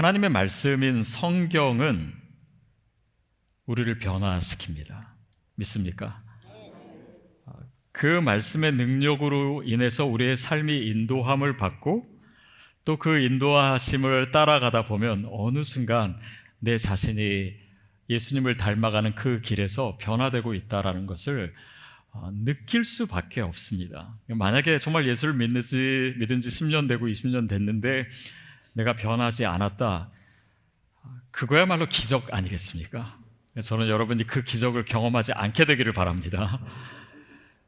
하나님의 말씀인 성경은 우리를 변화시킵니다. 믿습니까? 그 말씀의 능력으로 인해서 우리의 삶이 인도함을 받고 또 그 인도하심을 따라가다 보면 어느 순간 내 자신이 예수님을 닮아가는 그 길에서 변화되고 있다는 것을 느낄 수밖에 없습니다. 만약에 정말 예수를 믿은 지 10년 되고 20년 됐는데 내가 변하지 않았다, 그거야말로 기적 아니겠습니까? 저는 여러분이 그 기적을 경험하지 않게 되기를 바랍니다.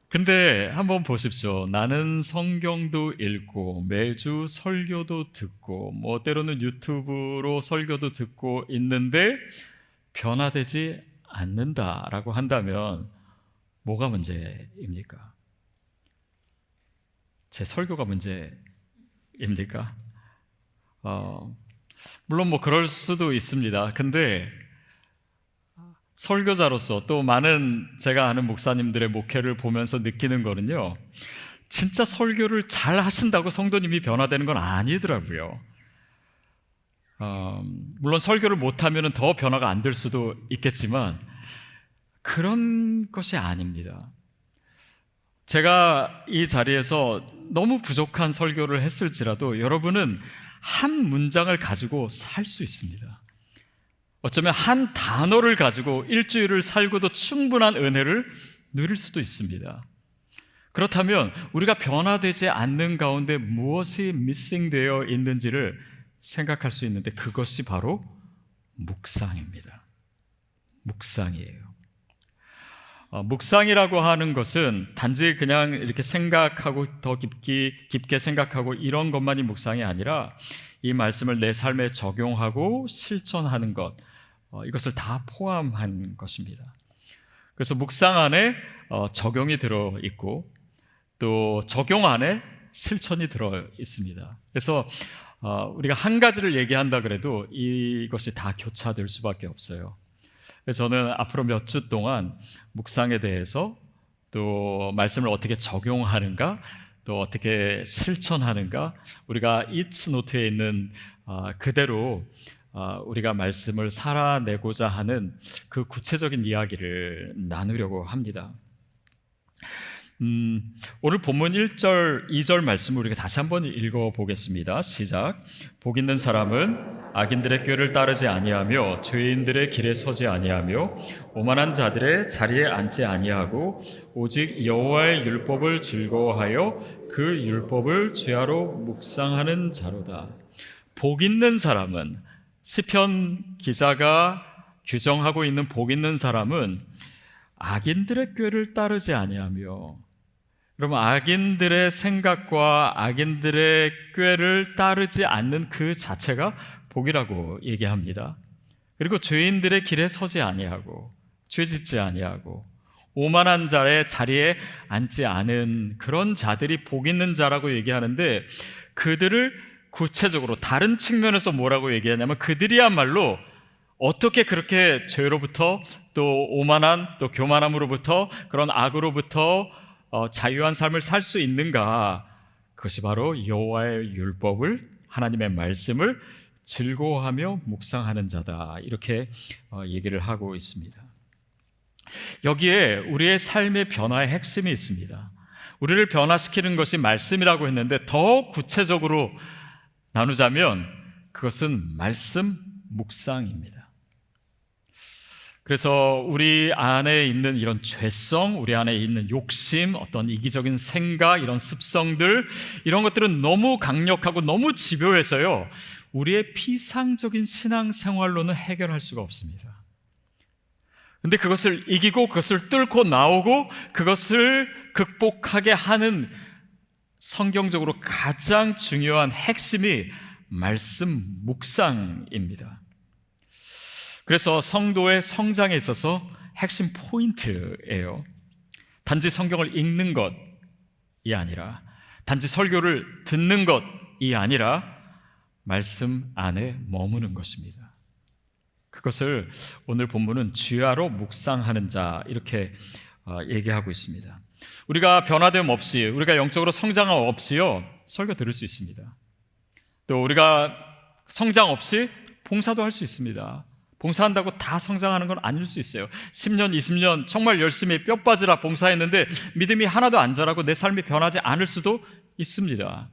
근데 한번 보십시오. 나는 성경도 읽고 매주 설교도 듣고 때로는 유튜브로 설교도 듣고 있는데 변화되지 않는다라고 한다면 뭐가 문제입니까? 제 설교가 문제입니까? 물론 그럴 수도 있습니다. 근데 설교자로서 또 많은 제가 아는 목사님들의 목회를 보면서 느끼는 거는요, 진짜 설교를 잘 하신다고 성도님이 변화되는 건 아니더라고요. 물론 설교를 못하면 더 변화가 안 될 수도 있겠지만 그런 것이 아닙니다. 제가 이 자리에서 너무 부족한 설교를 했을지라도 여러분은 한 문장을 가지고 살 수 있습니다. 어쩌면 한 단어를 가지고 일주일을 살고도 충분한 은혜를 누릴 수도 있습니다. 그렇다면 우리가 변화되지 않는 가운데 무엇이 미싱되어 있는지를 생각할 수 있는데 그것이 바로 묵상입니다. 묵상이에요. 묵상이라고 하는 것은 단지 그냥 이렇게 생각하고 더 깊게 생각하고 이런 것만이 묵상이 아니라 이 말씀을 내 삶에 적용하고 실천하는 것, 이것을 다 포함한 것입니다. 그래서 묵상 안에 적용이 들어있고 또 적용 안에 실천이 들어있습니다. 그래서 우리가 한 가지를 얘기한다 그래도 이것이 다 교차될 수밖에 없어요. 그래서 저는 앞으로 몇 주 동안 묵상에 대해서 또 말씀을 어떻게 적용하는가 또 어떻게 실천하는가, 우리가 이츠 노트에 있는 그대로 우리가 말씀을 살아내고자 하는 그 구체적인 이야기를 나누려고 합니다. 오늘 본문 1절, 2절 말씀을 우리가 다시 한번 읽어보겠습니다. 시작. 복 있는 사람은 악인들의 꾀를 따르지 아니하며 죄인들의 길에 서지 아니하며 오만한 자들의 자리에 앉지 아니하고 오직 여호와의 율법을 즐거워하여 그 율법을 주야로 묵상하는 자로다. 복 있는 사람은, 시편 기자가 규정하고 있는 복 있는 사람은 악인들의 꾀를 따르지 아니하며, 여러분, 악인들의 생각과 악인들의 꾀를 따르지 않는 그 자체가 복이라고 얘기합니다. 그리고 죄인들의 길에 서지 아니하고 죄짓지 아니하고 오만한 자의 자리에 앉지 않은 그런 자들이 복 있는 자라고 얘기하는데, 그들을 구체적으로 다른 측면에서 뭐라고 얘기하냐면 그들이야말로 어떻게 그렇게 죄로부터 또 오만한 또 교만함으로부터 그런 악으로부터 자유한 삶을 살 수 있는가? 그것이 바로 여호와의 율법을, 하나님의 말씀을 즐거워하며 묵상하는 자다, 이렇게 얘기를 하고 있습니다. 여기에 우리의 삶의 변화의 핵심이 있습니다. 우리를 변화시키는 것이 말씀이라고 했는데 더 구체적으로 나누자면 그것은 말씀 묵상입니다. 그래서 우리 안에 있는 이런 죄성, 우리 안에 있는 욕심, 어떤 이기적인 생각, 이런 습성들, 이런 것들은 너무 강력하고 너무 집요해서요, 우리의 피상적인 신앙생활로는 해결할 수가 없습니다. 근데 그것을 이기고 그것을 뚫고 나오고 그것을 극복하게 하는 성경적으로 가장 중요한 핵심이 말씀 묵상입니다. 그래서 성도의 성장에 있어서 핵심 포인트예요. 단지 성경을 읽는 것이 아니라, 단지 설교를 듣는 것이 아니라 말씀 안에 머무는 것입니다. 그것을 오늘 본문은 주야로 묵상하는 자, 이렇게 얘기하고 있습니다. 우리가 변화됨 없이, 우리가 영적으로 성장함 없이요 설교 들을 수 있습니다. 또 우리가 성장 없이 봉사도 할 수 있습니다. 봉사한다고 다 성장하는 건 아닐 수 있어요. 10년, 20년 정말 열심히 뼈 빠지라 봉사했는데 믿음이 하나도 안 자라고 내 삶이 변하지 않을 수도 있습니다.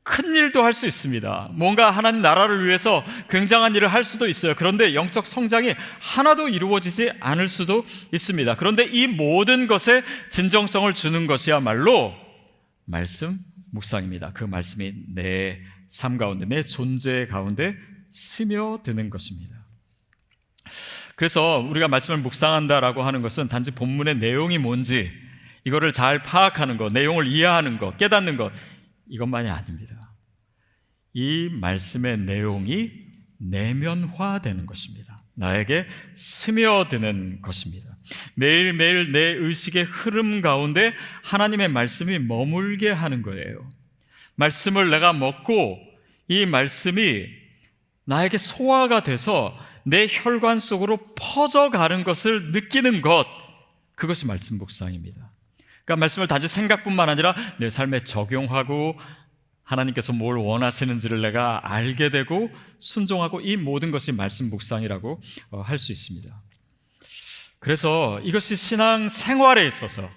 큰 일도 할 수 있습니다. 뭔가 하나님 나라를 위해서 굉장한 일을 할 수도 있어요. 그런데 영적 성장이 하나도 이루어지지 않을 수도 있습니다. 그런데 이 모든 것에 진정성을 주는 것이야말로 말씀 묵상입니다. 그 말씀이 내 삶 가운데, 내 존재 가운데 스며드는 것입니다. 그래서 우리가 말씀을 묵상한다라고 하는 것은 단지 본문의 내용이 뭔지 이거를 잘 파악하는 것, 내용을 이해하는 것, 깨닫는 것, 이것만이 아닙니다. 이 말씀의 내용이 내면화되는 것입니다. 나에게 스며드는 것입니다. 매일매일 내 의식의 흐름 가운데 하나님의 말씀이 머물게 하는 거예요. 말씀을 내가 먹고 이 말씀이 나에게 소화가 돼서 내 혈관 속으로 퍼져가는 것을 느끼는 것, 그것이 말씀 묵상입니다. 그러니까 말씀을 단지 생각뿐만 아니라 내 삶에 적용하고 하나님께서 뭘 원하시는지를 내가 알게 되고 순종하고, 이 모든 것이 말씀 묵상이라고 할 수 있습니다. 그래서 이것이 신앙 생활에 있어서,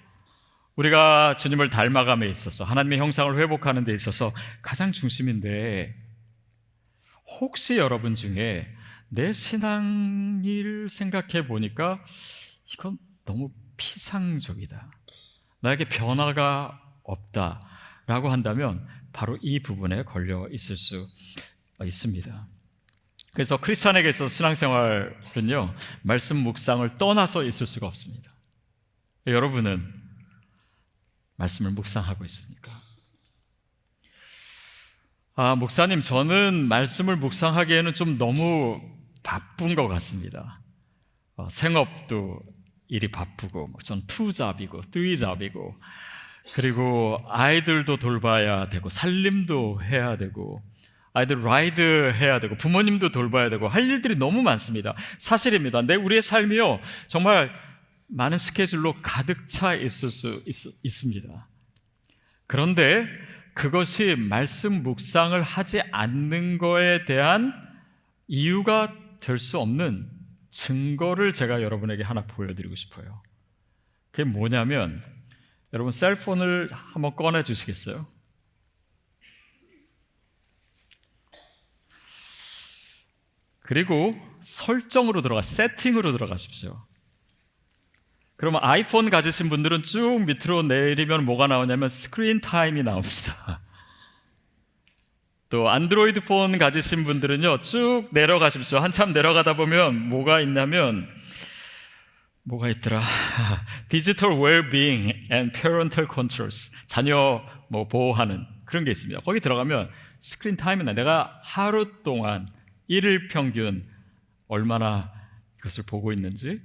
우리가 주님을 닮아감에 있어서, 하나님의 형상을 회복하는 데 있어서 가장 중심인데, 혹시 여러분 중에 내 신앙을 생각해 보니까 이건 너무 피상적이다, 나에게 변화가 없다라고 한다면 바로 이 부분에 걸려 있을 수 있습니다. 그래서 크리스찬에게 있어서 신앙생활은요, 말씀 묵상을 떠나서 있을 수가 없습니다. 여러분은 말씀을 묵상하고 있습니까? 목사님, 저는 말씀을 묵상하기에는 좀 너무 바쁜 것 같습니다. 생업도 일이 바쁘고, 전 2잡이고 3잡이고, 그리고 아이들도 돌봐야 되고, 살림도 해야 되고, 아이들 라이드 해야 되고, 부모님도 돌봐야 되고, 할 일들이 너무 많습니다. 사실입니다. 우리의 삶이요, 정말 많은 스케줄로 가득 차 있을 수 있습니다. 그런데 그것이 말씀 묵상을 하지 않는 거에 대한 이유가 될 수 없는 증거를 제가 여러분에게 하나 보여드리고 싶어요. 그게 뭐냐면, 여러분 셀폰을 한번 꺼내 주시겠어요? 그리고 설정으로 세팅으로 들어가십시오. 그러면 아이폰 가지신 분들은 쭉 밑으로 내리면 뭐가 나오냐면 스크린 타임이 나옵니다. 또 안드로이드 폰 가지신 분들은요, 쭉 내려가십시오. 한참 내려가다 보면 뭐가 있냐면, 뭐가 있더라? 디지털 웰빙 앤 페런털 컨트롤스, 자녀 보호하는 그런 게 있습니다. 거기 들어가면 스크린 타임이나 내가 하루 동안 일일 평균 얼마나 그것을 보고 있는지,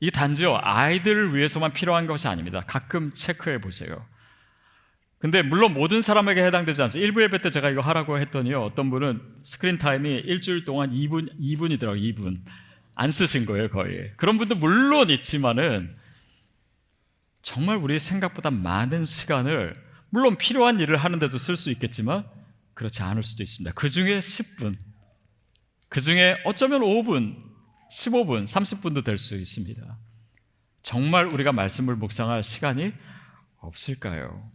이게 단지요 아이들을 위해서만 필요한 것이 아닙니다. 가끔 체크해 보세요. 근데 물론 모든 사람에게 해당되지 않습니다. 일부 예배 때 제가 이거 하라고 했더니요, 어떤 분은 스크린 타임이 일주일 동안 2분이더라고요. 2분 안 쓰신 거예요, 거의. 그런 분도 물론 있지만은 정말 우리 생각보다 많은 시간을, 물론 필요한 일을 하는데도 쓸 수 있겠지만 그렇지 않을 수도 있습니다. 그 중에 10분, 그 중에 어쩌면 5분, 15분, 30분도 될 수 있습니다. 정말 우리가 말씀을 묵상할 시간이 없을까요?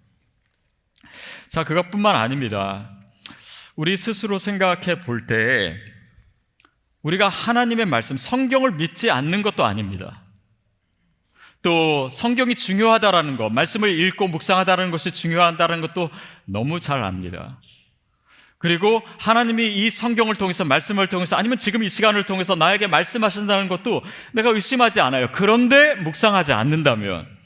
자, 그것뿐만 아닙니다. 우리 스스로 생각해 볼 때 우리가 하나님의 말씀, 성경을 믿지 않는 것도 아닙니다. 또 성경이 중요하다라는 것, 말씀을 읽고 묵상하다는 것이 중요하다는 것도 너무 잘 압니다. 그리고 하나님이 이 성경을 통해서, 말씀을 통해서, 아니면 지금 이 시간을 통해서 나에게 말씀하신다는 것도 내가 의심하지 않아요. 그런데 묵상하지 않는다면,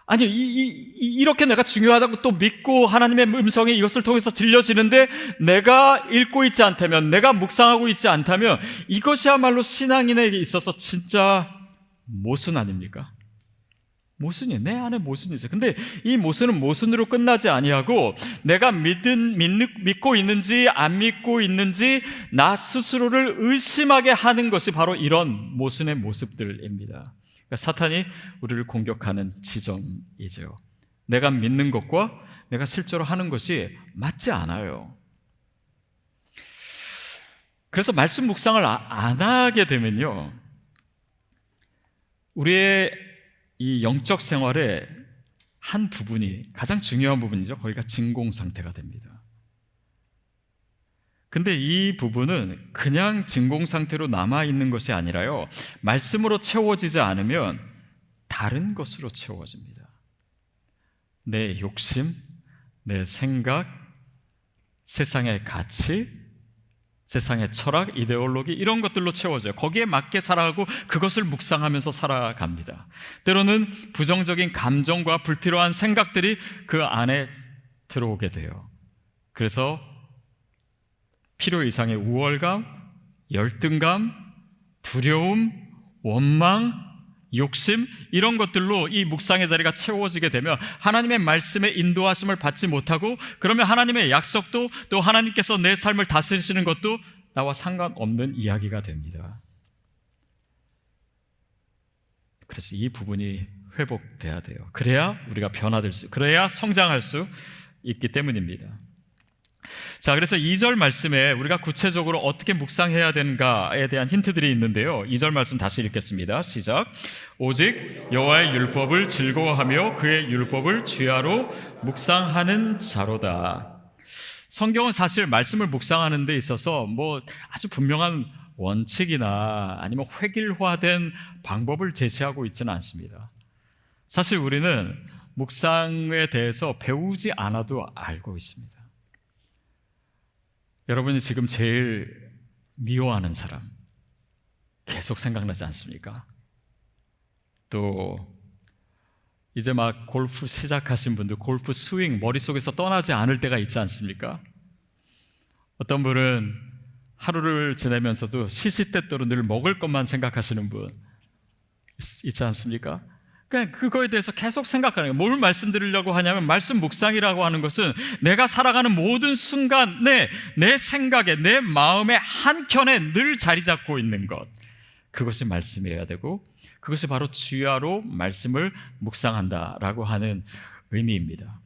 아니 이렇게 내가 중요하다고 또 믿고 하나님의 음성이 이것을 통해서 들려지는데 내가 읽고 있지 않다면, 내가 묵상하고 있지 않다면, 이것이야말로 신앙인에게 있어서 진짜 모순 아닙니까? 모순이에요. 내 안에 모순이 있어요. 근데 이 모순은 모순으로 끝나지 아니하고, 내가 믿고 있는지 안 믿고 있는지 나 스스로를 의심하게 하는 것이 바로 이런 모순의 모습들입니다. 그러니까 사탄이 우리를 공격하는 지점이죠. 내가 믿는 것과 내가 실제로 하는 것이 맞지 않아요. 그래서 말씀 묵상을 안 하게 되면요, 우리의 이 영적 생활의 한 부분이, 가장 중요한 부분이죠, 거기가 진공 상태가 됩니다. 근데 이 부분은 그냥 진공 상태로 남아있는 것이 아니라요, 말씀으로 채워지지 않으면 다른 것으로 채워집니다. 내 욕심, 내 생각, 세상의 가치, 세상의 철학, 이데올로기, 이런 것들로 채워져요. 거기에 맞게 살아가고 그것을 묵상하면서 살아갑니다. 때로는 부정적인 감정과 불필요한 생각들이 그 안에 들어오게 돼요. 그래서 필요 이상의 우월감, 열등감, 두려움, 원망, 욕심, 이런 것들로 이 묵상의 자리가 채워지게 되면 하나님의 말씀의 인도하심을 받지 못하고, 그러면 하나님의 약속도, 또 하나님께서 내 삶을 다스리시는 것도 나와 상관없는 이야기가 됩니다. 그래서 이 부분이 회복돼야 돼요. 그래야 우리가 변화될 수, 그래야 성장할 수 있기 때문입니다. 자, 그래서 2절 말씀에 우리가 구체적으로 어떻게 묵상해야 되는가에 대한 힌트들이 있는데요, 2절 말씀 다시 읽겠습니다. 시작. 오직 여호와의 율법을 즐거워하며 그의 율법을 주야로 묵상하는 자로다. 성경은 사실 말씀을 묵상하는 데 있어서 뭐 아주 분명한 원칙이나 아니면 획일화된 방법을 제시하고 있지는 않습니다. 사실 우리는 묵상에 대해서 배우지 않아도 알고 있습니다. 여러분이 지금 제일 미워하는 사람 계속 생각나지 않습니까? 또 이제 막 골프 시작하신 분들, 골프 스윙 머릿속에서 떠나지 않을 때가 있지 않습니까? 어떤 분은 하루를 지내면서도 시시때때로 늘 먹을 것만 생각하시는 분 있지 않습니까? 그냥 그거에 대해서 계속 생각하는 거예요. 뭘 말씀드리려고 하냐면, 말씀 묵상이라고 하는 것은 내가 살아가는 모든 순간에 내 생각에, 내 마음의 한켠에 늘 자리 잡고 있는 것, 그것이 말씀이어야 되고, 그것이 바로 주야로 말씀을 묵상한다라고 하는 의미입니다.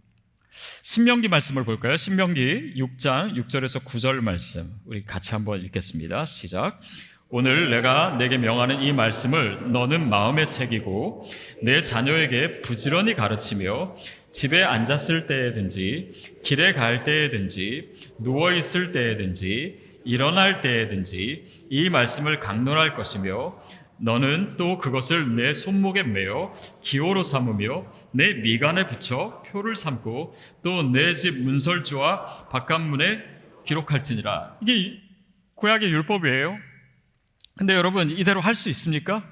신명기 말씀을 볼까요? 신명기 6장 6절에서 9절 말씀 우리 같이 한번 읽겠습니다. 시작. 오늘 내가 내게 명하는 이 말씀을 너는 마음에 새기고 내 자녀에게 부지런히 가르치며 집에 앉았을 때에든지 길에 갈 때에든지 누워있을 때에든지 일어날 때에든지 이 말씀을 강론할 것이며, 너는 또 그것을 내 손목에 매어 기호로 삼으며 내 미간에 붙여 표를 삼고 또 내 집 문설주와 바깥문에 기록할지니라. 이게 구약의 율법이에요. 근데 여러분, 이대로 할 수 있습니까?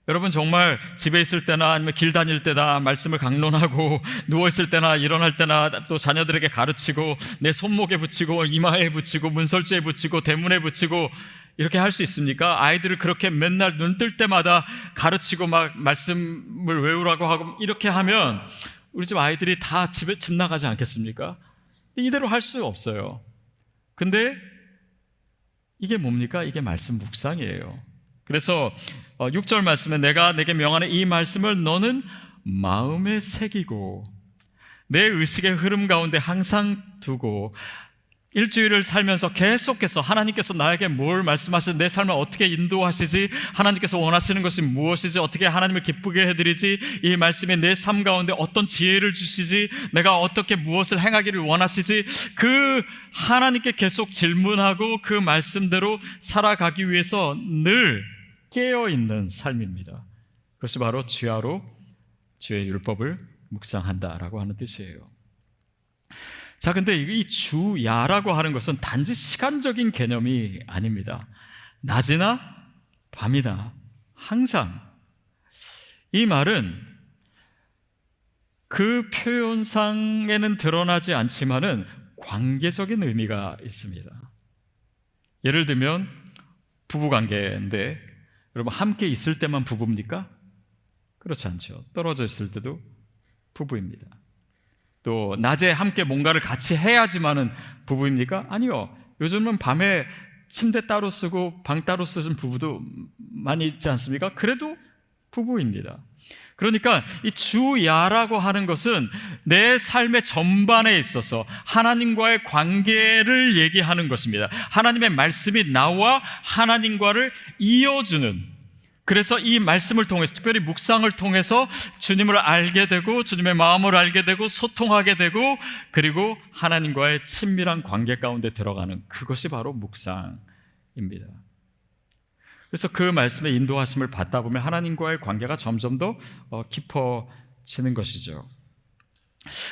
여러분 정말 집에 있을 때나 아니면 길 다닐 때나 말씀을 강론하고, 누워있을 때나 일어날 때나 또 자녀들에게 가르치고 내 손목에 붙이고 이마에 붙이고 문설주에 붙이고 대문에 붙이고 이렇게 할 수 있습니까? 아이들을 그렇게 맨날 눈 뜰 때마다 가르치고 막 말씀을 외우라고 하고 이렇게 하면 우리 집 아이들이 다 집 나가지 않겠습니까? 이대로 할 수 없어요. 근데 이게 뭡니까? 이게 말씀 묵상이에요. 그래서 6절 말씀에 내가 내게 명하는 이 말씀을 너는 마음에 새기고 내 의식의 흐름 가운데 항상 두고, 일주일을 살면서 계속해서 하나님께서 나에게 뭘 말씀하시지, 내 삶을 어떻게 인도하시지, 하나님께서 원하시는 것이 무엇이지, 어떻게 하나님을 기쁘게 해드리지, 이 말씀이 내 삶 가운데 어떤 지혜를 주시지, 내가 어떻게 무엇을 행하기를 원하시지, 그 하나님께 계속 질문하고 그 말씀대로 살아가기 위해서 늘 깨어있는 삶입니다. 그것이 바로 주야로 주의 율법을 묵상한다라고 하는 뜻이에요. 자, 근데 이 주야라고 하는 것은 단지 시간적인 개념이 아닙니다. 낮이나 밤이나 항상. 이 말은 그 표현상에는 드러나지 않지만은 관계적인 의미가 있습니다. 예를 들면 부부관계인데, 여러분 함께 있을 때만 부부입니까? 그렇지 않죠. 떨어져 있을 때도 부부입니다. 또 낮에 함께 뭔가를 같이 해야지만은 부부입니까? 아니요. 요즘은 밤에 침대 따로 쓰고 방 따로 쓰는 부부도 많이 있지 않습니까? 그래도 부부입니다. 그러니까 이 주야라고 하는 것은 내 삶의 전반에 있어서 하나님과의 관계를 얘기하는 것입니다. 하나님의 말씀이 나와 하나님과를 이어주는, 그래서 이 말씀을 통해서, 특별히 묵상을 통해서 주님을 알게 되고 주님의 마음을 알게 되고 소통하게 되고, 그리고 하나님과의 친밀한 관계 가운데 들어가는, 그것이 바로 묵상입니다. 그래서 그 말씀의 인도하심을 받다 보면 하나님과의 관계가 점점 더 깊어지는 것이죠.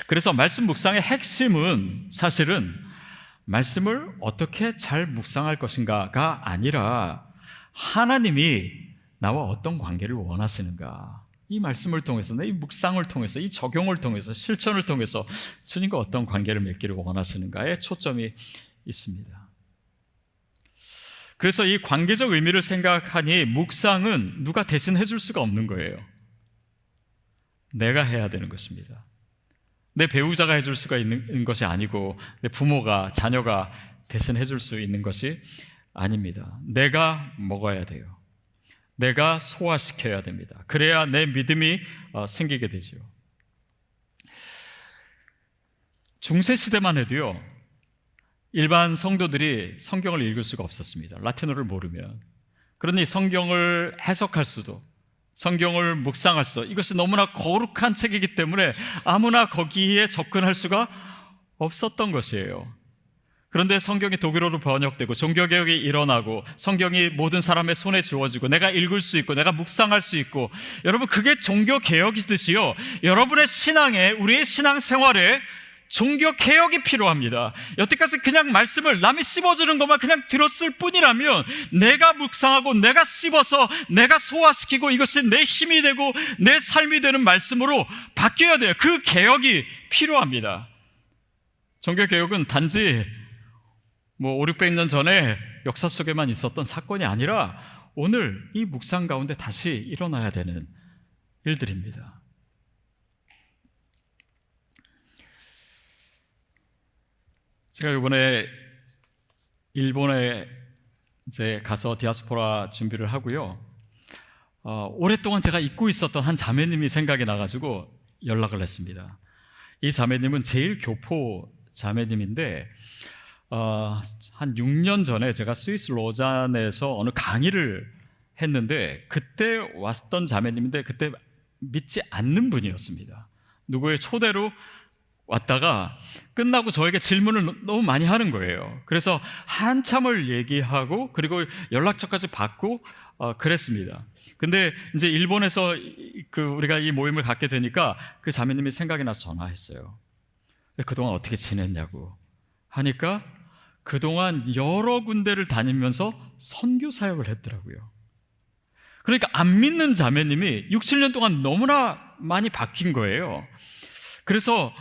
그래서 말씀 묵상의 핵심은 사실은 말씀을 어떻게 잘 묵상할 것인가가 아니라 하나님이 나와 어떤 관계를 원하시는가, 이 말씀을 통해서, 이 묵상을 통해서, 이 적용을 통해서, 실천을 통해서 주님과 어떤 관계를 맺기를 원하시는가에 초점이 있습니다. 그래서 이 관계적 의미를 생각하니 묵상은 누가 대신 해줄 수가 없는 거예요. 내가 해야 되는 것입니다. 내 배우자가 해줄 수가 있는 것이 아니고, 내 부모가, 자녀가 대신 해줄 수 있는 것이 아닙니다. 내가 먹어야 돼요. 내가 소화시켜야 됩니다. 그래야 내 믿음이 생기게 되죠. 중세시대만 해도요, 일반 성도들이 성경을 읽을 수가 없었습니다. 라틴어를 모르면. 그러니 성경을 해석할 수도, 성경을 묵상할 수도, 이것이 너무나 거룩한 책이기 때문에 아무나 거기에 접근할 수가 없었던 것이에요. 그런데 성경이 독일어로 번역되고 종교개혁이 일어나고 성경이 모든 사람의 손에 주어지고 내가 읽을 수 있고 내가 묵상할 수 있고, 여러분, 그게 종교개혁이듯이요, 여러분의 신앙에, 우리의 신앙생활에 종교개혁이 필요합니다. 여태까지 그냥 말씀을 남이 씹어주는 것만 그냥 들었을 뿐이라면, 내가 묵상하고 내가 씹어서 내가 소화시키고 이것이 내 힘이 되고 내 삶이 되는 말씀으로 바뀌어야 돼요. 그 개혁이 필요합니다. 종교개혁은 단지 500-600년 전에 역사 속에만 있었던 사건이 아니라 오늘 이 묵상 가운데 다시 일어나야 되는 일들입니다. 제가 이번에 일본에 이제 가서 디아스포라 준비를 하고요, 오랫동안 제가 잊고 있었던 한 자매님이 생각이 나가지고 연락을 했습니다. 이 자매님은 제일 교포 자매님인데, 한 6년 전에 제가 스위스 로잔에서 어느 강의를 했는데, 그때 왔던 자매님인데 그때 믿지 않는 분이었습니다. 누구의 초대로 왔다가 끝나고 저에게 질문을 너무 많이 하는 거예요. 그래서 한참을 얘기하고 그리고 연락처까지 받고 그랬습니다. 근데 이제 일본에서 우리가 이 모임을 갖게 되니까 그 자매님이 생각이 나서 전화했어요. 그동안 어떻게 지냈냐고 하니까 그동안 여러 군데를 다니면서 선교 사역을 했더라고요. 그러니까 안 믿는 자매님이 6, 7년 동안 너무나 많이 바뀐 거예요. 그래서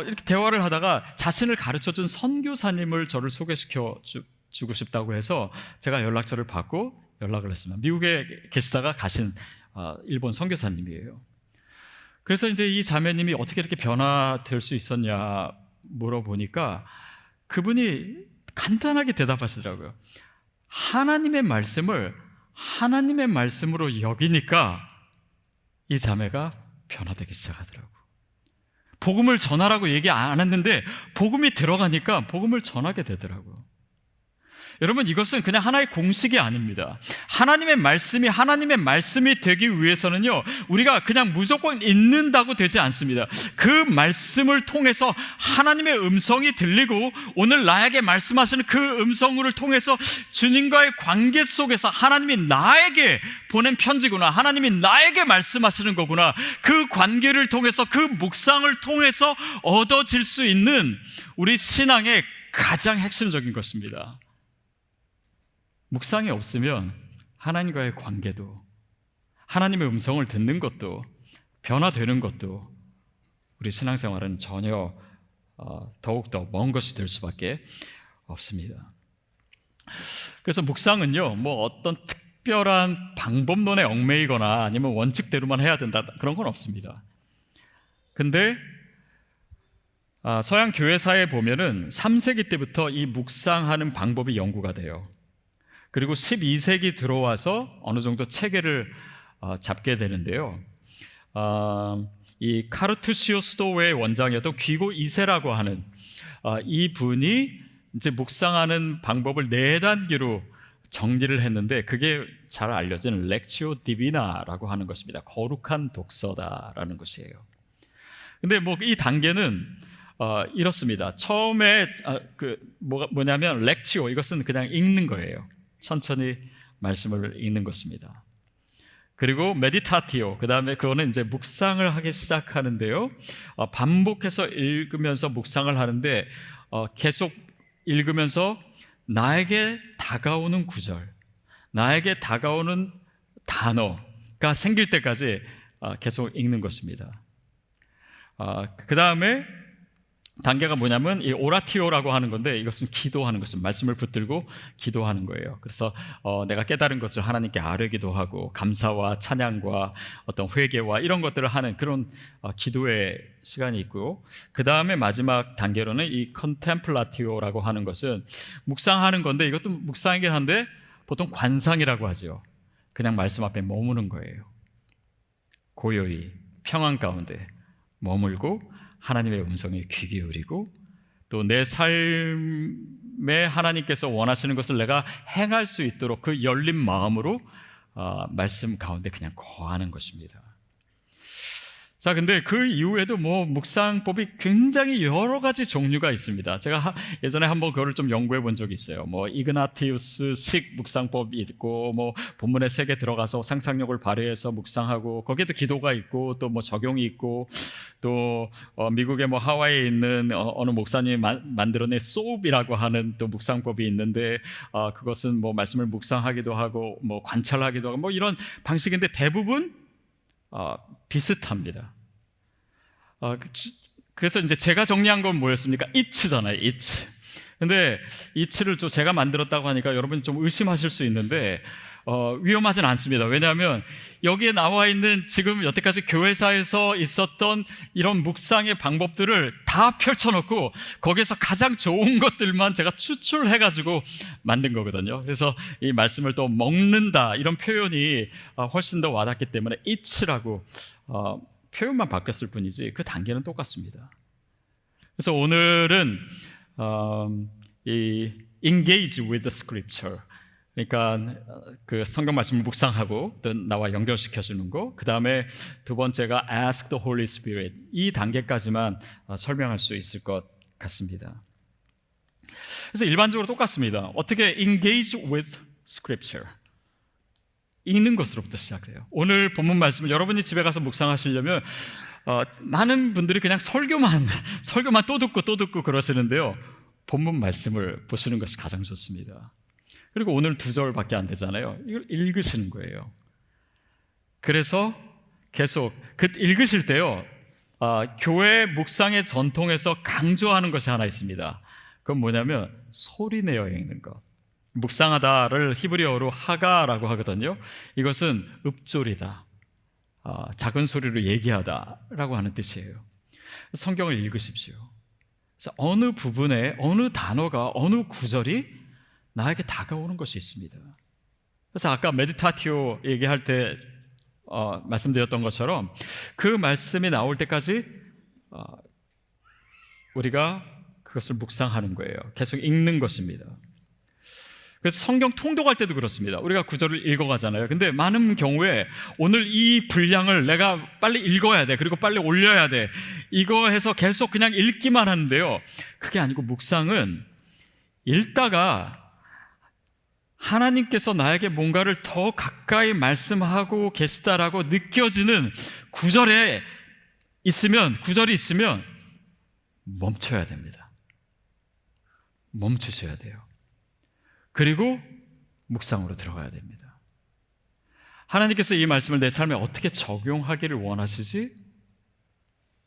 이렇게 대화를 하다가 자신을 가르쳐준 선교사님을 저를 소개시켜 주고 싶다고 해서 제가 연락처를 받고 연락을 했습니다. 미국에 계시다가 가신 일본 선교사님이에요. 그래서 이제 이 자매님이 어떻게 이렇게 변화될 수 있었냐 물어보니까 그분이 간단하게 대답하시더라고요. 하나님의 말씀을 하나님의 말씀으로 여기니까 이 자매가 변화되기 시작하더라고요. 복음을 전하라고 얘기 안 했는데 복음이 들어가니까 복음을 전하게 되더라고요. 여러분, 이것은 그냥 하나의 공식이 아닙니다. 하나님의 말씀이 되기 위해서는요, 우리가 그냥 무조건 읽는다고 되지 않습니다. 그 말씀을 통해서 하나님의 음성이 들리고 오늘 나에게 말씀하시는 그 음성을 통해서 주님과의 관계 속에서 하나님이 나에게 보낸 편지구나, 하나님이 나에게 말씀하시는 거구나, 그 관계를 통해서 그 묵상을 통해서 얻어질 수 있는 우리 신앙의 가장 핵심적인 것입니다. 묵상이 없으면 하나님과의 관계도, 하나님의 음성을 듣는 것도, 변화되는 것도 우리 신앙생활은 전혀 더욱더 먼 것이 될 수밖에 없습니다. 그래서 묵상은요, 어떤 특별한 방법론에 얽매이거나 아니면 원칙대로만 해야 된다, 그런 건 없습니다. 근데 서양 교회사에 보면은 3세기 때부터 이 묵상하는 방법이 연구가 돼요. 그리고 12세기 들어와서 어느 정도 체계를 잡게 되는데요. 이 카르투시오 수도의 원장이었던 귀고 이세라고 하는 이 분이 이제 묵상하는 방법을 네 단계로 정리를 했는데 그게 잘 알려진 렉치오 디비나라고 하는 것입니다. 거룩한 독서다라는 것이에요. 근데 뭐 이 단계는 이렇습니다. 처음에 뭐냐면 렉치오, 이것은 그냥 읽는 거예요. 천천히 말씀을 읽는 것입니다. 그리고 메디타티오, 그 다음에 그거는 이제 묵상을 하기 시작하는데요. 반복해서 읽으면서 묵상을 하는데 계속 읽으면서 나에게 다가오는 구절, 나에게 다가오는 단어가 생길 때까지 계속 읽는 것입니다. 그 다음에 단계가 뭐냐면 이 오라티오라고 하는 건데, 이것은 기도하는 것은 말씀을 붙들고 기도하는 거예요. 그래서 내가 깨달은 것을 하나님께 아뢰기도 하고 감사와 찬양과 어떤 회개와 이런 것들을 하는 그런 기도의 시간이 있고요. 그 다음에 마지막 단계로는 이 컨템플라티오라고 하는 것은 묵상하는 건데, 이것도 묵상이긴 한데 보통 관상이라고 하죠. 그냥 말씀 앞에 머무는 거예요. 고요히 평안 가운데 머물고 하나님의 음성에 귀 기울이고 또 내 삶에 하나님께서 원하시는 것을 내가 행할 수 있도록 그 열린 마음으로 말씀 가운데 그냥 거하는 것입니다. 자, 근데 그 이후에도 뭐 묵상법이 굉장히 여러 가지 종류가 있습니다. 제가 예전에 한번 그거를 좀 연구해 본 적이 있어요. 뭐 이그나티우스식 묵상법이 있고, 뭐 본문의 세계 들어가서 상상력을 발휘해서 묵상하고, 거기에도 기도가 있고, 또 뭐 적용이 있고, 또 미국의 뭐 하와이에 있는 어느 목사님이 만들어낸 소읍이라고 하는 또 묵상법이 있는데, 그것은 뭐 말씀을 묵상하기도 하고, 뭐 관찰하기도 하고, 뭐 이런 방식인데 대부분 비슷합니다. 그래서 이제 제가 정리한 건 뭐였습니까? 이츠잖아요, 이츠. 근데 이츠를 좀 제가 만들었다고 하니까 여러분 좀 의심하실 수 있는데 위험하진 않습니다. 왜냐하면 여기에 나와 있는 지금 여태까지 교회사에서 있었던 이런 묵상의 방법들을 다 펼쳐놓고 거기에서 가장 좋은 것들만 제가 추출해가지고 만든 거거든요. 그래서 이 말씀을 또 먹는다, 이런 표현이 훨씬 더 와닿기 때문에 이츠라고 표현만 바뀌었을 뿐이지 그 단계는 똑같습니다. 그래서 오늘은 이 engage with the scripture, 그러니까 그 성경 말씀을 묵상하고 또 나와 연결시켜 주는 거, 그 다음에 두 번째가 ask the Holy Spirit, 이 단계까지만 설명할 수 있을 것 같습니다. 그래서 일반적으로 똑같습니다. 어떻게 engage with scripture, 읽는 것으로부터 시작돼요. 오늘 본문 말씀을 여러분이 집에 가서 묵상하시려면 많은 분들이 그냥 설교만 또 듣고 그러시는데요. 본문 말씀을 보시는 것이 가장 좋습니다. 그리고 오늘 2절밖에 안 되잖아요. 이걸 읽으시는 거예요. 그래서 계속 읽으실 때요, 교회 묵상의 전통에서 강조하는 것이 하나 있습니다. 그건 뭐냐면 소리 내어 읽는 것. 묵상하다를 히브리어로 하가라고 하거든요. 이것은 읊조리다, 작은 소리로 얘기하다라고 하는 뜻이에요. 성경을 읽으십시오. 그래서 어느 부분에 어느 단어가, 어느 구절이 나에게 다가오는 것이 있습니다. 그래서 아까 메디타티오 얘기할 때 말씀드렸던 것처럼 그 말씀이 나올 때까지 우리가 그것을 묵상하는 거예요. 계속 읽는 것입니다. 그래서 성경 통독할 때도 그렇습니다. 우리가 구절을 읽어가잖아요. 근데 많은 경우에 오늘 이 분량을 내가 빨리 읽어야 돼, 그리고 빨리 올려야 돼, 이거 해서 계속 그냥 읽기만 하는데요, 그게 아니고 묵상은 읽다가 하나님께서 나에게 뭔가를 더 가까이 말씀하고 계시다라고 느껴지는 구절이 있으면 멈춰야 됩니다. 멈추셔야 돼요. 그리고 묵상으로 들어가야 됩니다. 하나님께서 이 말씀을 내 삶에 어떻게 적용하기를 원하시지?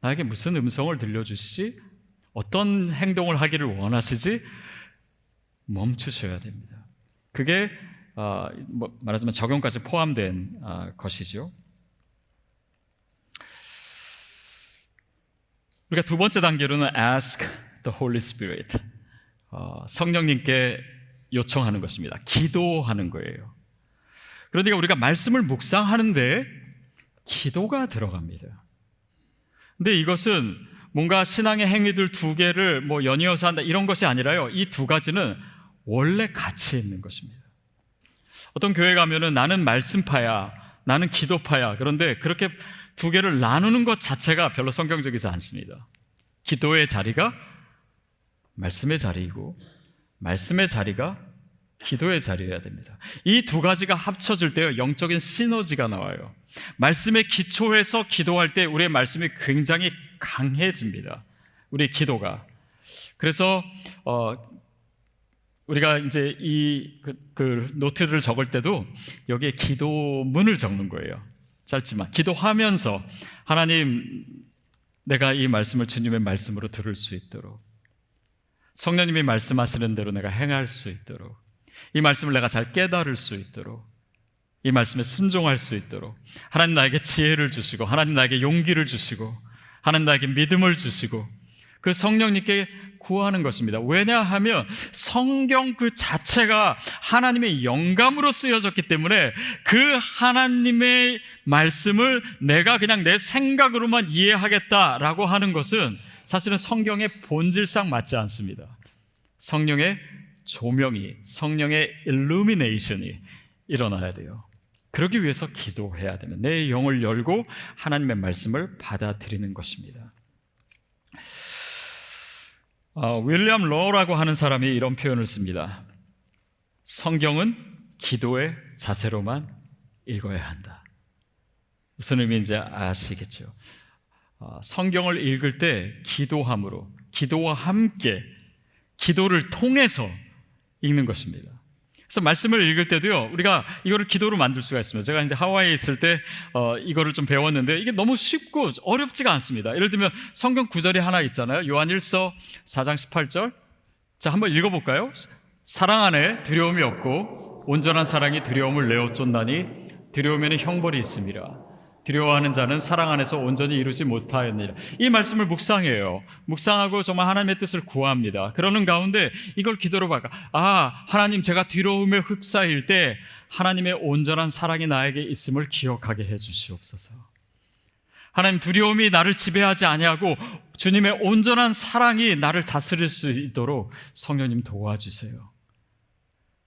나에게 무슨 음성을 들려주시지? 어떤 행동을 하기를 원하시지? 멈추셔야 됩니다. 그게 말하자면 적용까지 포함된 것이죠. 우리가 두 번째 단계로는 ask the Holy Spirit, 성령님께 요청하는 것입니다. 기도하는 거예요. 그러니까 우리가 말씀을 묵상하는데 기도가 들어갑니다. 근데 이것은 뭔가 신앙의 행위들 두 개를 뭐 연이어서 한다 이런 것이 아니라요, 이 두 가지는 원래 같이 있는 것입니다. 어떤 교회 가면은 나는 말씀파야, 나는 기도파야. 그런데 그렇게 두 개를 나누는 것 자체가 별로 성경적이지 않습니다. 기도의 자리가 말씀의 자리이고 말씀의 자리가 기도의 자리여야 됩니다. 이 두 가지가 합쳐질 때요, 영적인 시너지가 나와요. 말씀의 기초에서 기도할 때 우리의 말씀이 굉장히 강해집니다. 우리의 기도가. 그래서 우리가 이제 그 노트를 적을 때도 여기에 기도문을 적는 거예요. 짧지만 기도하면서 하나님, 내가 이 말씀을 주님의 말씀으로 들을 수 있도록, 성령님이 말씀하시는 대로 내가 행할 수 있도록, 이 말씀을 내가 잘 깨달을 수 있도록, 이 말씀에 순종할 수 있도록 하나님 나에게 지혜를 주시고, 하나님 나에게 용기를 주시고, 하나님 나에게 믿음을 주시고, 그 성령님께 구하는 것입니다. 왜냐하면 성경 그 자체가 하나님의 영감으로 쓰여졌기 때문에 그 하나님의 말씀을 내가 그냥 내 생각으로만 이해하겠다라고 하는 것은 사실은 성경의 본질상 맞지 않습니다. 성령의 조명이, 성령의 일루미네이션이 일어나야 돼요. 그러기 위해서 기도해야 되면 내 영을 열고 하나님의 말씀을 받아들이는 것입니다. 윌리엄 로라고 하는 사람이 이런 표현을 씁니다. 성경은 기도의 자세로만 읽어야 한다. 무슨 의미인지 아시겠죠? 성경을 읽을 때 기도함으로, 기도와 함께, 기도를 통해서 읽는 것입니다. 그래서 말씀을 읽을 때도요, 우리가 이거를 기도로 만들 수가 있습니다. 제가 이제 하와이에 있을 때 이거를 좀 배웠는데 이게 너무 쉽고 어렵지가 않습니다. 예를 들면 성경 구절이 하나 있잖아요. 요한 1서 4장 18절. 자, 한번 읽어볼까요? 사랑 안에 두려움이 없고 온전한 사랑이 두려움을 내어 쫓나니 두려움에는 형벌이 있음이라. 두려워하는 자는 사랑 안에서 온전히 이루지 못하였느니라. 이 말씀을 묵상해요. 묵상하고 정말 하나님의 뜻을 구합니다. 그러는 가운데 이걸 기도로 봐가, 하나님, 제가 두려움에 휩싸일 때 하나님의 온전한 사랑이 나에게 있음을 기억하게 해 주시옵소서. 하나님, 두려움이 나를 지배하지 아니하고 주님의 온전한 사랑이 나를 다스릴 수 있도록 성령님 도와주세요.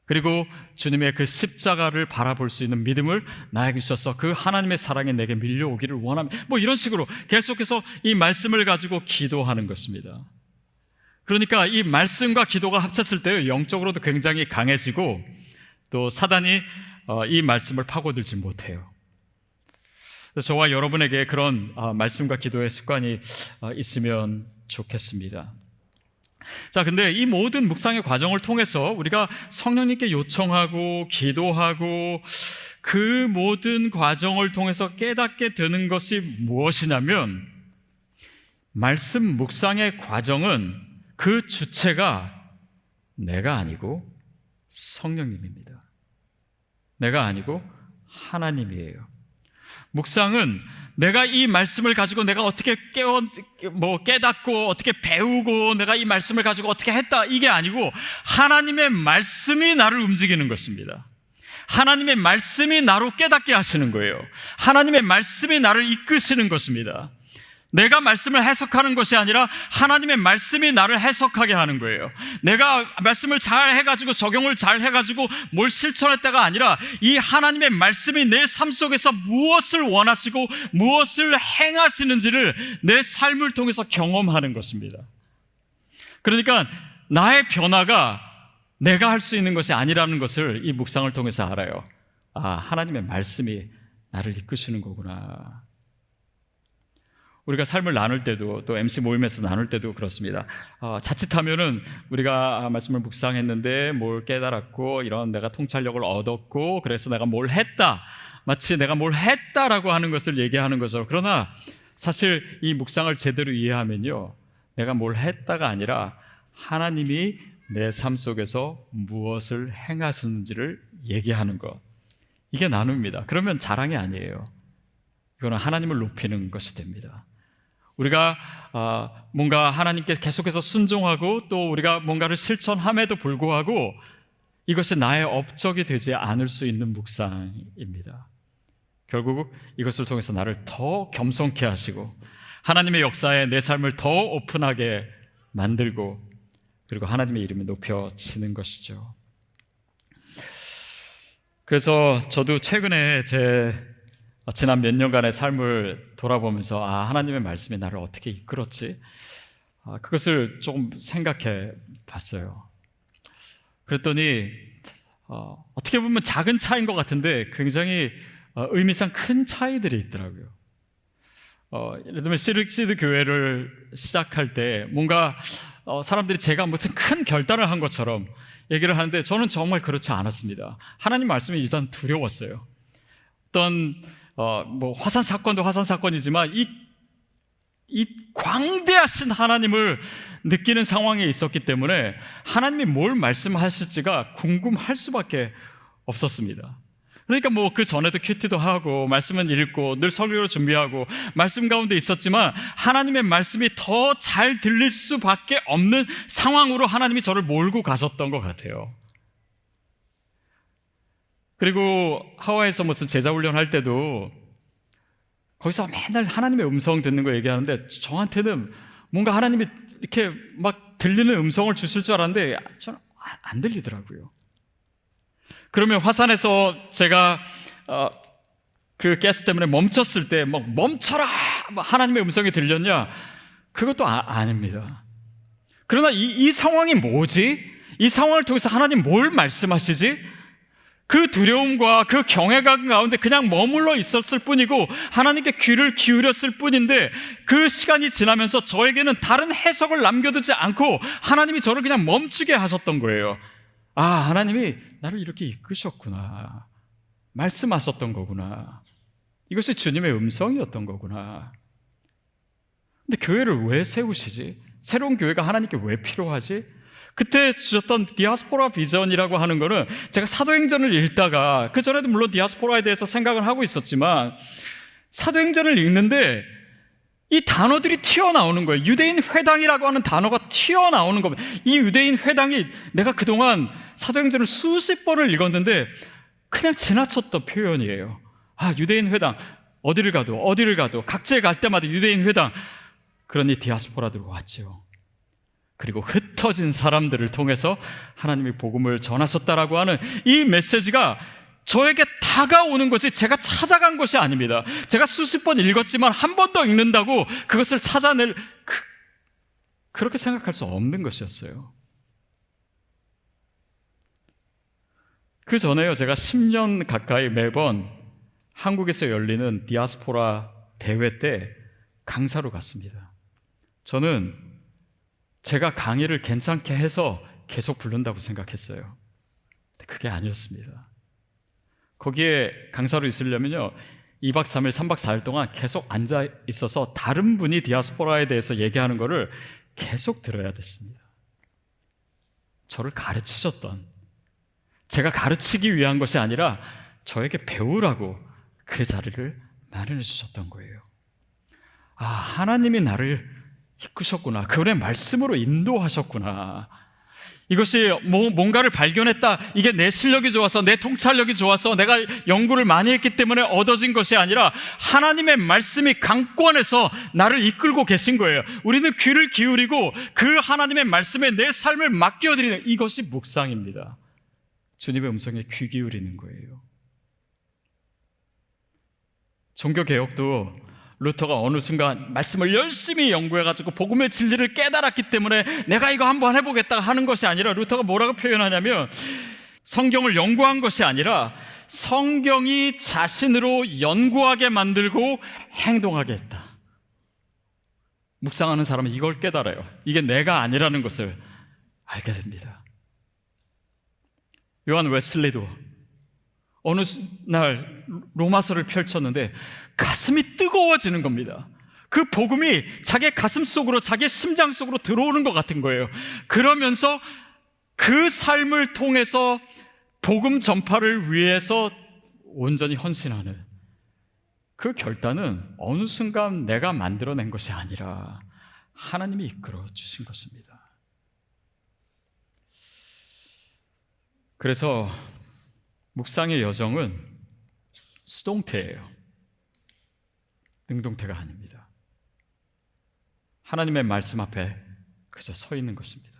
그리고 주님의 그 십자가를 바라볼 수 있는 믿음을 나에게 주셔서 그 하나님의 사랑이 내게 밀려오기를 원합니다. 뭐 이런 식으로 계속해서 이 말씀을 가지고 기도하는 것입니다. 그러니까 이 말씀과 기도가 합쳤을 때 영적으로도 굉장히 강해지고, 또 사단이 이 말씀을 파고들지 못해요. 그래서 저와 여러분에게 그런 말씀과 기도의 습관이 있으면 좋겠습니다. 자, 근데 이 모든 묵상의 과정을 통해서 우리가 성령님께 요청하고 기도하고 그 모든 과정을 통해서 깨닫게 되는 것이 무엇이냐면, 말씀 묵상의 과정은 그 주체가 내가 아니고 성령님입니다. 내가 아니고 하나님이에요. 묵상은 내가 이 말씀을 가지고 내가 어떻게 깨닫고 어떻게 배우고 내가 이 말씀을 가지고 어떻게 했다, 이게 아니고 하나님의 말씀이 나를 움직이는 것입니다. 하나님의 말씀이 나로 깨닫게 하시는 거예요. 하나님의 말씀이 나를 이끄시는 것입니다. 내가 말씀을 해석하는 것이 아니라 하나님의 말씀이 나를 해석하게 하는 거예요. 내가 말씀을 잘 해가지고 적용을 잘 해가지고 뭘 실천했다가 아니라 이 하나님의 말씀이 내 삶 속에서 무엇을 원하시고 무엇을 행하시는지를 내 삶을 통해서 경험하는 것입니다. 그러니까 나의 변화가 내가 할 수 있는 것이 아니라는 것을 이 묵상을 통해서 알아요. 하나님의 말씀이 나를 이끄시는 거구나. 우리가 삶을 나눌 때도, 또 MC 모임에서 나눌 때도 그렇습니다. 자칫하면은 우리가 말씀을 묵상했는데 뭘 깨달았고 이런 내가 통찰력을 얻었고 그래서 내가 뭘 했다, 마치 내가 뭘 했다라고 하는 것을 얘기하는 거죠. 그러나 사실 이 묵상을 제대로 이해하면요, 내가 뭘 했다가 아니라 하나님이 내 삶 속에서 무엇을 행하셨는지를 얘기하는 것, 이게 나눕니다. 그러면 자랑이 아니에요. 이거는 하나님을 높이는 것이 됩니다. 우리가 뭔가 하나님께 계속해서 순종하고 또 우리가 뭔가를 실천함에도 불구하고 이것이 나의 업적이 되지 않을 수 있는 묵상입니다. 결국 이것을 통해서 나를 더 겸손케 하시고 하나님의 역사에 내 삶을 더 오픈하게 만들고 그리고 하나님의 이름이 높여지는 것이죠. 그래서 저도 최근에 제 지난 몇 년간의 삶을 돌아보면서 하나님의 말씀이 나를 어떻게 이끌었지? 그것을 조금 생각해 봤어요. 그랬더니 어떻게 보면 작은 차이인 것 같은데 굉장히 의미상 큰 차이들이 있더라고요. 예를 들면 시드 교회를 시작할 때 뭔가 사람들이 제가 무슨 큰 결단을 한 것처럼 얘기를 하는데 저는 정말 그렇지 않았습니다. 하나님 말씀이 일단 두려웠어요. 어떤 화산 사건도 화산 사건이지만 이 광대하신 하나님을 느끼는 상황에 있었기 때문에 하나님이 뭘 말씀하실지가 궁금할 수밖에 없었습니다. 그러니까 그 전에도 큐티도 하고 말씀은 읽고 늘 설교를 준비하고 말씀 가운데 있었지만 하나님의 말씀이 더 잘 들릴 수밖에 없는 상황으로 하나님이 저를 몰고 가셨던 것 같아요. 그리고 하와이에서 무슨 제자훈련 할 때도 거기서 맨날 하나님의 음성 듣는 거 얘기하는데 저한테는 뭔가 하나님이 이렇게 막 들리는 음성을 주실 줄 알았는데 저는 안 들리더라고요. 그러면 화산에서 제가 그 가스 때문에 멈췄을 때 멈춰라! 하나님의 음성이 들렸냐? 그것도 아닙니다. 그러나 이 상황이 뭐지? 이 상황을 통해서 하나님 뭘 말씀하시지? 그 두려움과 그 경외감 가운데 그냥 머물러 있었을 뿐이고 하나님께 귀를 기울였을 뿐인데 그 시간이 지나면서 저에게는 다른 해석을 남겨두지 않고 하나님이 저를 그냥 멈추게 하셨던 거예요. 하나님이 나를 이렇게 이끄셨구나. 말씀하셨던 거구나. 이것이 주님의 음성이었던 거구나. 근데 교회를 왜 세우시지? 새로운 교회가 하나님께 왜 필요하지? 그때 주셨던 디아스포라 비전이라고 하는 거는 제가 사도행전을 읽다가 그전에도 물론 디아스포라에 대해서 생각을 하고 있었지만 사도행전을 읽는데 이 단어들이 튀어나오는 거예요. 유대인 회당이라고 하는 단어가 튀어나오는 겁니다. 이 유대인 회당이 내가 그동안 사도행전을 수십 번을 읽었는데 그냥 지나쳤던 표현이에요. 유대인 회당 어디를 가도 각지에 갈 때마다 유대인 회당. 그러니 디아스포라들이 왔죠. 그리고 흩어진 사람들을 통해서 하나님의 복음을 전하셨다라고 하는 이 메시지가 저에게 다가오는 것이 제가 찾아간 것이 아닙니다. 제가 수십 번 읽었지만 한 번 더 읽는다고 그것을 찾아낼 그렇게 생각할 수 없는 것이었어요. 그 전에요, 제가 10년 가까이 매번 한국에서 열리는 디아스포라 대회 때 강사로 갔습니다. 저는 제가 강의를 괜찮게 해서 계속 부른다고 생각했어요. 근데 그게 아니었습니다. 거기에 강사로 있으려면요 2박 3일, 3박 4일 동안 계속 앉아 있어서 다른 분이 디아스포라에 대해서 얘기하는 거를 계속 들어야 됐습니다. 저를 가르치셨던, 제가 가르치기 위한 것이 아니라 저에게 배우라고 그 자리를 마련해 주셨던 거예요. 하나님이 나를 이끄셨구나. 그분의 말씀으로 인도하셨구나. 이것이 뭔가를 발견했다. 이게 내 실력이 좋아서, 내 통찰력이 좋아서, 내가 연구를 많이 했기 때문에 얻어진 것이 아니라 하나님의 말씀이 강권해서 나를 이끌고 계신 거예요. 우리는 귀를 기울이고 그 하나님의 말씀에 내 삶을 맡겨드리는 이것이 묵상입니다. 주님의 음성에 귀 기울이는 거예요. 종교개혁도 루터가 어느 순간 말씀을 열심히 연구해가지고 복음의 진리를 깨달았기 때문에 내가 이거 한번 해보겠다 하는 것이 아니라 루터가 뭐라고 표현하냐면 성경을 연구한 것이 아니라 성경이 자신으로 연구하게 만들고 행동하게 했다. 묵상하는 사람은 이걸 깨달아요. 이게 내가 아니라는 것을 알게 됩니다. 요한 웨슬리도 어느 날 로마서를 펼쳤는데 가슴이 뜨거워지는 겁니다. 그 복음이 자기 가슴 속으로, 자기 심장 속으로 들어오는 것 같은 거예요. 그러면서 그 삶을 통해서 복음 전파를 위해서 온전히 헌신하는 그 결단은 어느 순간 내가 만들어낸 것이 아니라 하나님이 이끌어 주신 것입니다. 그래서 묵상의 여정은 수동태예요. 능동태가 아닙니다. 하나님의 말씀 앞에 그저 서 있는 것입니다.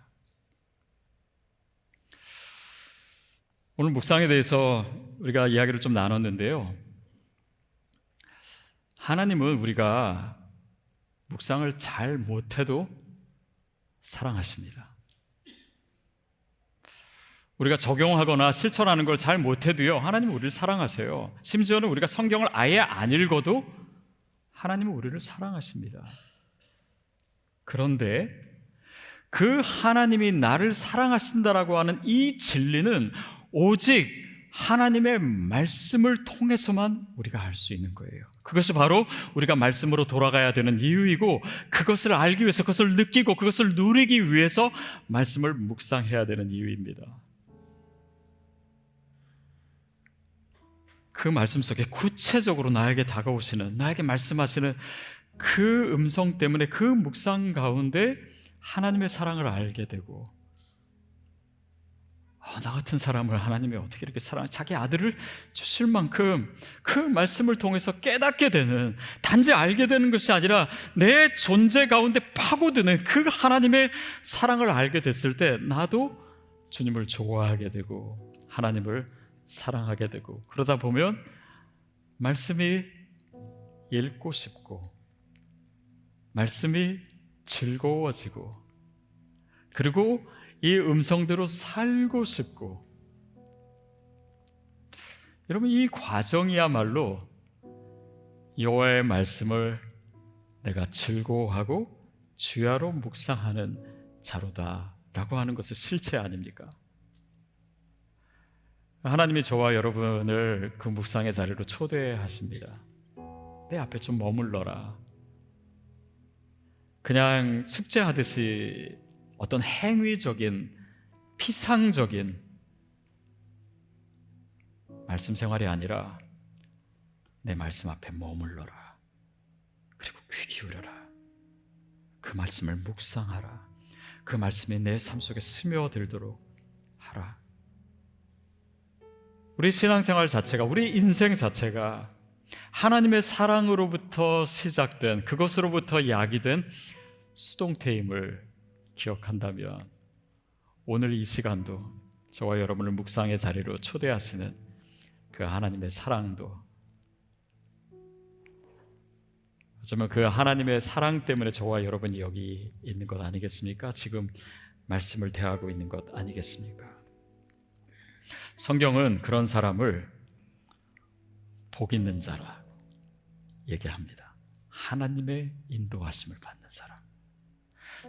오늘 묵상에 대해서 우리가 이야기를 좀 나눴는데요. 하나님은 우리가 묵상을 잘 못해도 사랑하십니다. 우리가 적용하거나 실천하는 걸 잘 못해도요, 하나님은 우리를 사랑하세요. 심지어는 우리가 성경을 아예 안 읽어도 하나님은 우리를 사랑하십니다. 그런데 그 하나님이 나를 사랑하신다라고 하는 이 진리는 오직 하나님의 말씀을 통해서만 우리가 알 수 있는 거예요. 그것이 바로 우리가 말씀으로 돌아가야 되는 이유이고, 그것을 알기 위해서, 그것을 느끼고 그것을 누리기 위해서 말씀을 묵상해야 되는 이유입니다. 그 말씀 속에 구체적으로 나에게 다가오시는, 나에게 말씀하시는 그 음성 때문에 그 묵상 가운데 하나님의 사랑을 알게 되고, 나 같은 사람을 하나님이 어떻게 이렇게 자기 아들을 주실 만큼 그 말씀을 통해서 깨닫게 되는, 단지 알게 되는 것이 아니라 내 존재 가운데 파고드는 그 하나님의 사랑을 알게 됐을 때 나도 주님을 좋아하게 되고 하나님을 사랑하게 되고, 그러다 보면 말씀이 읽고 싶고 말씀이 즐거워지고, 그리고 이 음성대로 살고 싶고, 여러분, 이 과정이야말로 여호와의 말씀을 내가 즐거워하고 주야로 묵상하는 자로다라고 하는 것은 실체 아닙니까? 하나님이 저와 여러분을 그 묵상의 자리로 초대하십니다. 내 앞에 좀 머물러라. 그냥 숙제하듯이 어떤 행위적인, 피상적인 말씀 생활이 아니라 내 말씀 앞에 머물러라. 그리고 귀 기울여라. 그 말씀을 묵상하라. 그 말씀이 내 삶 속에 스며들도록 하라. 우리 신앙생활 자체가, 우리 인생 자체가 하나님의 사랑으로부터 시작된, 그것으로부터 야기된 수동태임을 기억한다면, 오늘 이 시간도 저와 여러분을 묵상의 자리로 초대하시는 그 하나님의 사랑도, 어쩌면 그 하나님의 사랑 때문에 저와 여러분이 여기 있는 것 아니겠습니까? 지금 말씀을 대하고 있는 것 아니겠습니까? 성경은 그런 사람을 복 있는 자라고 얘기합니다. 하나님의 인도하심을 받는 사람.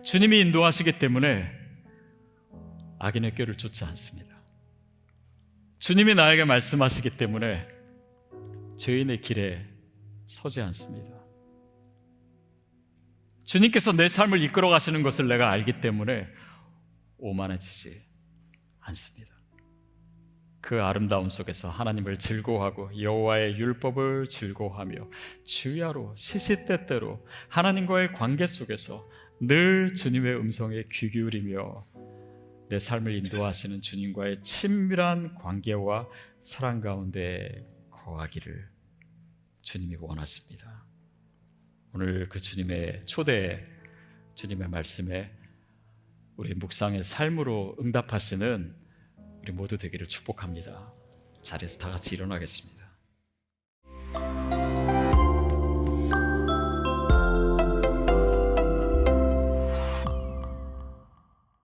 주님이 인도하시기 때문에 악인의 꾀를 쫓지 않습니다. 주님이 나에게 말씀하시기 때문에 죄인의 길에 서지 않습니다. 주님께서 내 삶을 이끌어 가시는 것을 내가 알기 때문에 오만해지지 않습니다. 그 아름다움 속에서 하나님을 즐거워하고 여호와의 율법을 즐거워하며 주야로 시시때때로 하나님과의 관계 속에서 늘 주님의 음성에 귀 기울이며 내 삶을 인도하시는 주님과의 친밀한 관계와 사랑 가운데 거하기를 주님이 원하십니다. 오늘 그 주님의 초대에, 주님의 말씀에 우리 묵상의 삶으로 응답하시는 우리 모두 되기를 축복합니다. 자리에서 다 같이 일어나겠습니다.